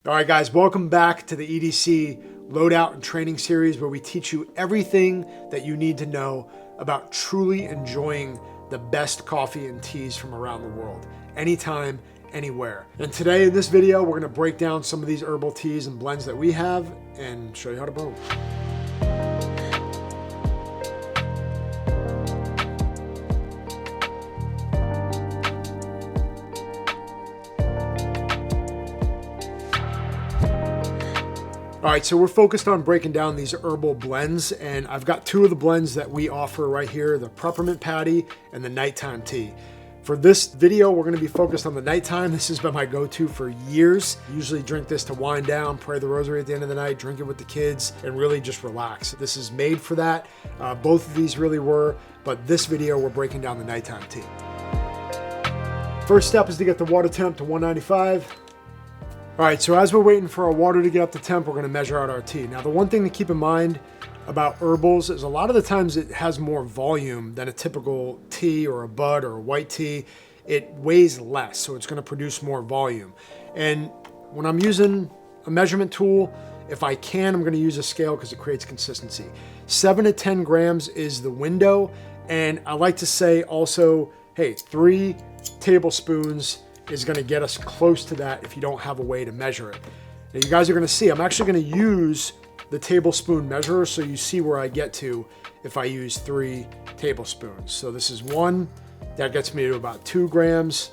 All right, guys, welcome back to the EDC Loadout and Training Series, where we teach you everything that you need to know about truly enjoying the best coffee and teas from around the world, anytime, anywhere. And today in this video, we're gonna break down some of these herbal teas and blends that we have and show you how to brew them. All right, so we're focused on breaking down these herbal blends, and I've got two of the blends that we offer right here, the Peppermint Patty and the Nighttime Tea. For this video, we're gonna be focused on the nighttime. This has been my go-to for years. I usually drink this to wind down, pray the rosary at the end of the night, drink it with the kids, and really just relax. This is made for that. Both of these really were, but this video, we're breaking down the Nighttime Tea. First step is to get the water temp to 195. All right, so as we're waiting for our water to get up to temp, we're gonna measure out our tea. Now, the one thing to keep in mind about herbals is a lot of the times it has more volume than a typical tea or a bud or a white tea. It weighs less, so it's gonna produce more volume. And when I'm using a measurement tool, if I can, I'm gonna use a scale because it creates consistency. 7 to 10 grams is the window. And I like to say also, hey, 3 tablespoons is gonna get us close to that if you don't have a way to measure it. Now you guys are gonna see, I'm actually gonna use the tablespoon measurer so you see where I get to if I use 3 tablespoons. So this is 1, that gets me to about 2 grams.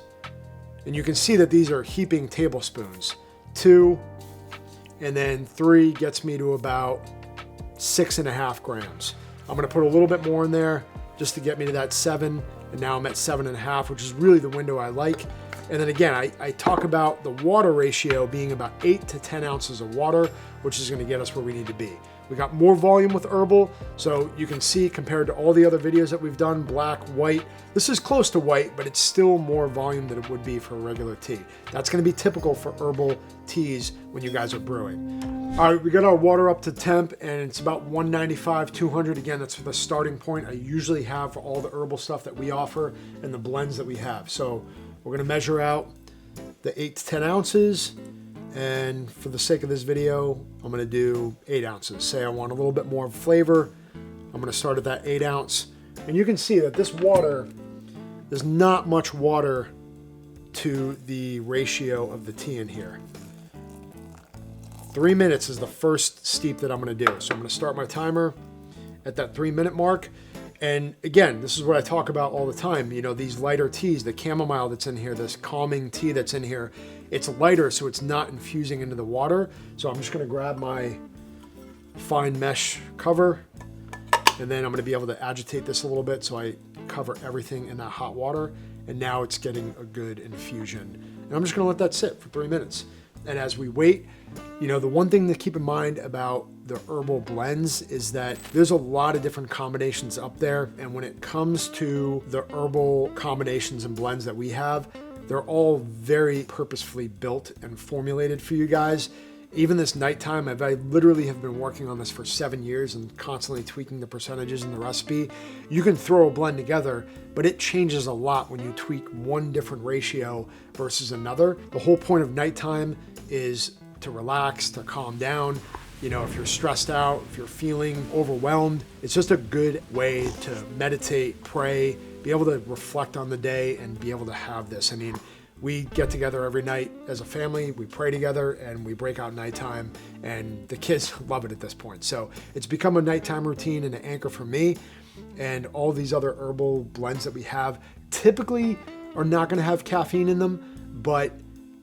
And you can see that these are heaping tablespoons. 2, and then 3 gets me to about 6.5 grams. I'm gonna put a little bit more in there just to get me to that 7, and now I'm at 7.5, which is really the window I like. And then again, I talk about the water ratio being about 8 to 10 ounces of water, which is gonna get us where we need to be. We got more volume with herbal, so you can see compared to all the other videos that we've done, black, white, this is close to white, but it's still more volume than it would be for a regular tea. That's gonna be typical for herbal teas when you guys are brewing. All right, we got our water up to temp, and it's about 195, 200. Again, that's the starting point I usually have for all the herbal stuff that we offer and the blends that we have. So we're gonna measure out the 8 to 10 ounces. And for the sake of this video, I'm gonna do 8 ounces. Say I want a little bit more flavor, I'm gonna start at that 8 ounce. And you can see that this water, there's not much water to the ratio of the tea in here. 3 minutes is the first steep that I'm gonna do. So I'm gonna start my timer at that 3-minute mark. And again, this is what I talk about all the time. You know, these lighter teas, the chamomile that's in here, this calming tea that's in here, it's lighter, so it's not infusing into the water. So I'm just gonna grab my fine mesh cover, and then I'm gonna be able to agitate this a little bit so I cover everything in that hot water. And now it's getting a good infusion. And I'm just gonna let that sit for 3 minutes. And as we wait, you know, the one thing to keep in mind about the herbal blends is that there's a lot of different combinations up there. And when it comes to the herbal combinations and blends that we have, they're all very purposefully built and formulated for you guys. Even this nighttime, I literally have been working on this for 7 years and constantly tweaking the percentages in the recipe. You can throw a blend together, but it changes a lot when you tweak one different ratio versus another. The whole point of nighttime is to relax, to calm down. You know, if you're stressed out, if you're feeling overwhelmed, it's just a good way to meditate, pray, be able to reflect on the day and be able to have this. I mean, we get together every night as a family, we pray together, and we break out nighttime, and the kids love it at this point. So it's become a nighttime routine and an anchor for me. And all these other herbal blends that we have typically are not gonna have caffeine in them, but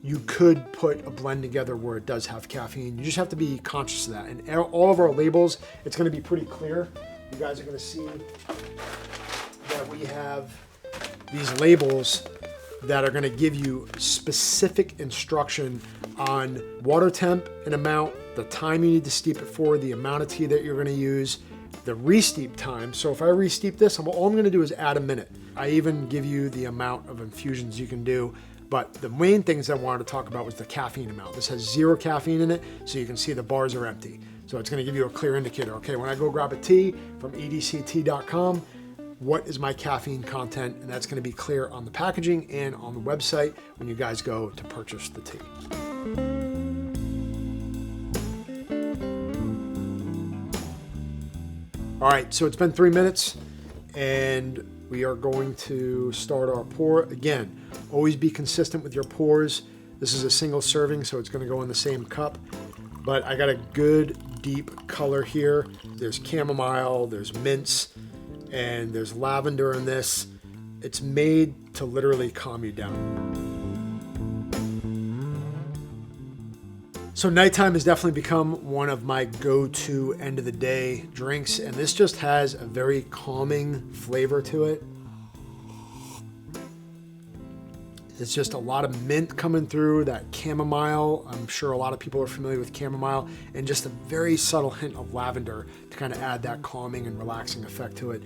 you could put a blend together where it does have caffeine. You just have to be conscious of that. And all of our labels, it's gonna be pretty clear. You guys are gonna see that we have these labels that are gonna give you specific instruction on water temp and amount, the time you need to steep it for, the amount of tea that you're gonna use, the re-steep time. So if I re-steep this, all I'm gonna do is add a minute. I even give you the amount of infusions you can do. But the main things I wanted to talk about was the caffeine amount. This has 0 caffeine in it, so you can see the bars are empty. So it's gonna give you a clear indicator. Okay, when I go grab a tea from edct.com, what is my caffeine content? And that's gonna be clear on the packaging and on the website when you guys go to purchase the tea. All right, so it's been 3 minutes and we are going to start our pour. Again, always be consistent with your pours. This is a single serving, so it's gonna go in the same cup. But I got a good deep color here. There's chamomile, there's mints, and there's lavender in this. It's made to literally calm you down. So nighttime has definitely become one of my go-to end of the day drinks, and this just has a very calming flavor to it. It's just a lot of mint coming through, that chamomile. I'm sure a lot of people are familiar with chamomile, and just a very subtle hint of lavender to kind of add that calming and relaxing effect to it.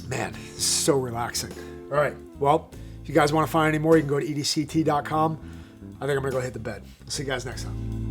Man, it's so relaxing. All right, well, if you guys want to find any more, you can go to edct.com. I think I'm gonna go hit the bed. I'll see you guys next time.